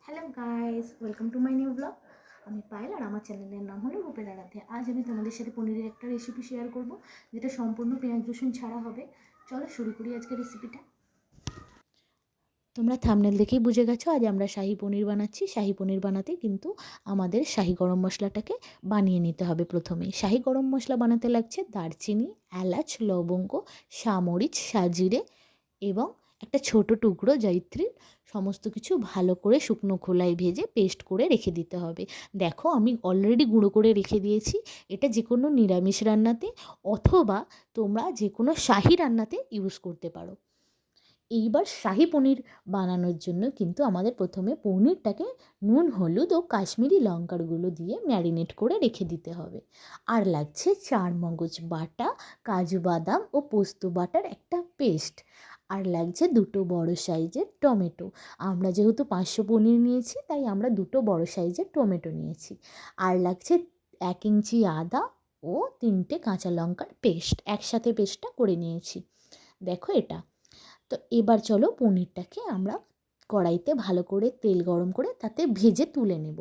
Hello guys, welcome to my new blog. আমি পায়েল আর আমার চ্যানেলের নাম হলো রূপের আরাধ্যা। আজ আমি তোমাদের সাথে পনিরের একটা রেসিপি শেয়ার করব, যেটা সম্পূর্ণ পেঁয়াজ রসুন ছাড়া হবে। চলো শুরু করি আজকে রেসিপিটা। তোমরা থাম্বনেল দেখেই বুঝে গেছো আজ আমরা শাহি পনির বানাচ্ছি। শাহি পনির বানাতে কিন্তু আমাদের শাহি গরম মশলাটাকে বানিয়ে নিতে হবে। প্রথমে শাহি গরম মশলা বানাতে লাগছে দারচিনি, এলাচ, লবঙ্গ, সামরিচ, সাজিরে এবং একটা ছোট টুকরো জয়িত্রীর। সমস্ত কিছু ভালো করে শুকনো খোলায় ভেজে পেস্ট করে রেখে দিতে হবে। দেখো আমি অলরেডি গুঁড়ো করে রেখে দিয়েছি। এটা যে কোনো নিরামিষ রান্নাতে অথবা তোমরা যে কোনো শাহি রান্নাতে ইউজ করতে পারো। এইবার শাহি পনির বানানোর জন্য কিন্তু আমাদের প্রথমে পনিরটাকে নুন, হলুদ ও কাশ্মীরি লঙ্কার গুঁড়ো দিয়ে ম্যারিনেট করে রেখে দিতে হবে। আর লাগছে চারমগজ বাটা, কাজু বাদাম ও পোস্ত বাটার একটা পেস্ট। আর লাগছে দুটো বড় সাইজের টমেটো। আমরা যেহেতু 500 পনির নিয়েছি তাই আমরা দুটো বড় সাইজের টমেটো নিয়েছি। আর লাগছে 1 ইঞ্চি আদা ও 3টে কাঁচা লঙ্কার পেস্ট। একসাথে পেস্টটা করে নিয়েছি। দেখো এটা। তো এবার চলো পনিরটাকে আমরা কড়াইতে ভালো করে তেল গরম করে তাতে ভেজে তুলে নেব।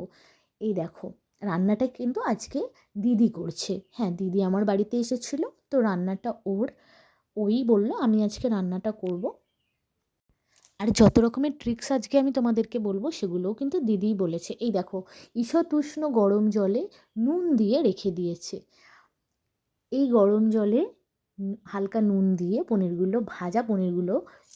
এই দেখো, রান্নাটা কিন্তু আজকে দিদি করছে। হ্যাঁ, দিদি আমার বাড়িতে এসেছিল, তো রান্নাটা ওই বলল আমি আজকে রান্নাটা করব। আর যত রকমের ট্রিক্স আজকে আমি তোমাদেরকে বলবো সেগুলোও কিন্তু দিদিই বলেছে। এই দেখো, ঈষৎ উষ্ণ গরম জলে নুন দিয়ে রেখে দিয়েছে। এই গরম জলে হালকা নুন দিয়ে পনিরগুলো, ভাজা পনিরগুলো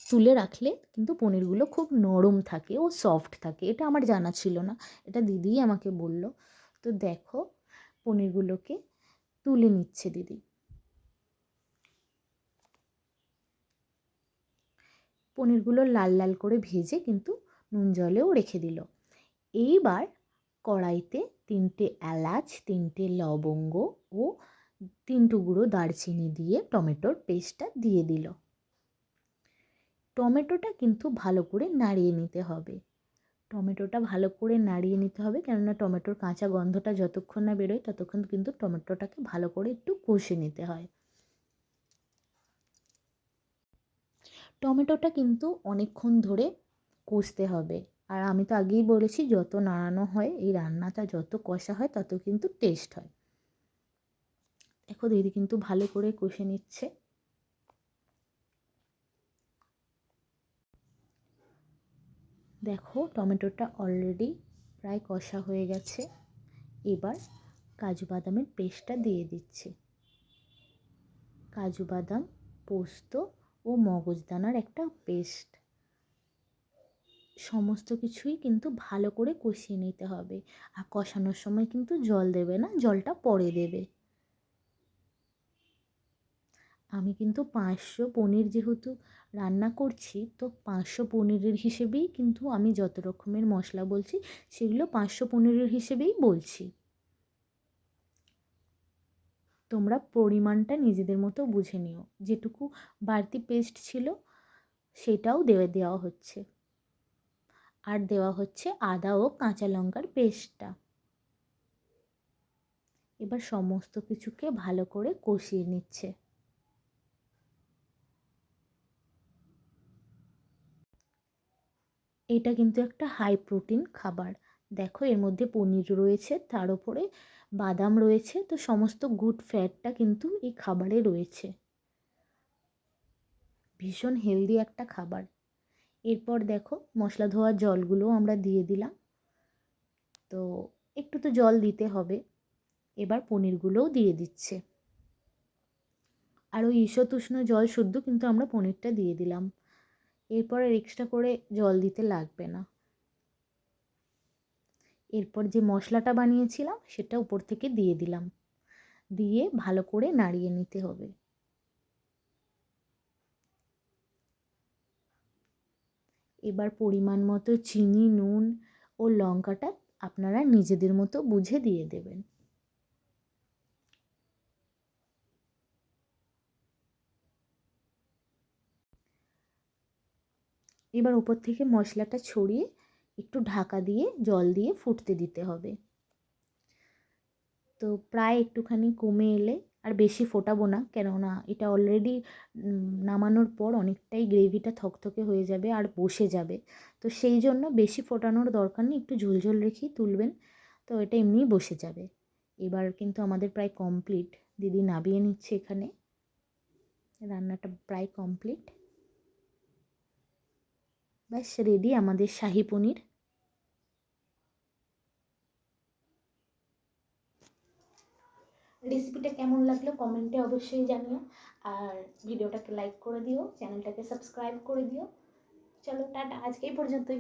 তুলে রাখলে কিন্তু পনিরগুলো খুব নরম থাকে ও সফট থাকে। এটা আমার জানা ছিল না, এটা দিদিই আমাকে বলল। তো দেখো, পনিরগুলোকে তুলে নিচ্ছে দিদি। পনিরগুলো লাল লাল করে ভেজে কিন্তু নুন জলেও রেখে দিল। এইবার কড়াইতে 3টে এলাচ, 3টে লবঙ্গ ও 3 টুকরো দারচিনি দিয়ে টমেটোর পেস্টটা দিয়ে দিল। টমেটোটা কিন্তু ভালো করে নাড়িয়ে নিতে হবে। টমেটোটা ভালো করে নাড়িয়ে নিতে হবে, কেননা টমেটোর কাঁচা গন্ধটা যতক্ষণ না বেরোয় ততক্ষণ কিন্তু টমেটোটাকে ভালো করে একটু কষে নিতে হয়। টমেটোটা কিন্তু অনেকক্ষণ ধরে কষতে হবে। আর আমি তো আগেই বলেছি, যত নাড়ানো হয় এই রান্নাটা, যত কষা হয় তত কিন্তু টেস্ট হয়। দেখো দিদি কিন্তু ভালো করে কষে নিচ্ছে। দেখো টমেটোটা অলরেডি প্রায় কষা হয়ে গেছে। এবার কাজু বাদামের পেস্টটা দিয়ে দিচ্ছি। কাজু বাদাম, পোস্ত ও মগজদানার একটা পেস্ট। সমস্ত কিছুই কিন্তু ভালো করে কষিয়ে নিতে হবে। আর কষানোর সময় কিন্তু জল দেবে না, জলটা পরে দেবে। আমি কিন্তু 500 পনির যেহেতু রান্না করছি, তো 500 পনিরের হিসেবেই কিন্তু আমি যত রকমের মশলা বলছি সেগুলো 500 পনিরের হিসেবেই বলছি। তোমরা পরিমাণটা নিজেদের মতো বুঝে নিও। যেটুকু বাড়তি পেস্ট ছিল সেটাও দেওয়া হচ্ছে। আর দেওয়া হচ্ছে আদা ও কাঁচা লঙ্কার পেস্টটা। এবার সমস্ত কিছুকে ভালো করে কষিয়ে নিচ্ছে। এটা কিন্তু একটা হাই প্রোটিন খাবার। দেখো এর মধ্যে পনির রয়েছে, তার উপরে বাদাম রয়েছে, তো সমস্ত গুড ফ্যাটটা কিন্তু এই খাবারে রয়েছে। ভীষণ হেলদি একটা খাবার। এরপর দেখো মশলা ধোয়ার জলগুলোও আমরা দিয়ে দিলাম। তো একটু তো জল দিতে হবে। এবার পনিরগুলোও দিয়ে দিচ্ছে। আর ওই ঈষৎ উষ্ণ জল শুদ্ধ কিন্তু আমরা পনিরটা দিয়ে দিলাম। এরপর আর এক্সট্রা করে জল দিতে লাগবে না। এরপর যে মশলাটা বানিয়েছিলাম সেটা উপর থেকে দিয়ে দিলাম। দিয়ে ভালো করে নাড়িয়ে নিতে হবে। এবার পরিমাণ মতো চিনি, নুন ও লঙ্কাটা আপনারা নিজেদের মতো বুঝে দিয়ে দেবেন। এবার উপর থেকে মশলাটা ছড়িয়ে একটু ঢাকা দিয়ে জল দিয়ে ফুটতে দিতে হবে। তো প্রায় একটুখানি কমে এলে আর বেশি ফোটাবো না, কেননা এটা অলরেডি নামানোর পর অনেকটাই গ্রেভিটা থকথকে হয়ে যাবে আর বসে যাবে। তো সেই জন্য বেশি ফোটানোর দরকার নেই, একটু ঝোল রেখেই তুলবেন, তো এটা এমনিই বসে যাবে। এবার কিন্তু আমাদের প্রায় কমপ্লিট, দিদি নামিয়ে নিচ্ছে এখানে, রান্নাটা প্রায় কমপ্লিট। ব্যাস রেডি আমাদের শাহী পনির। রেসিপিটা কেমন লাগলো কমেন্টে অবশ্যই জানিও, আর ভিডিওটাকে লাইক করে দিও, চ্যানেলটাকে সাবস্ক্রাইব করে দিও। চলো টাটা, আজকে এই পর্যন্তই।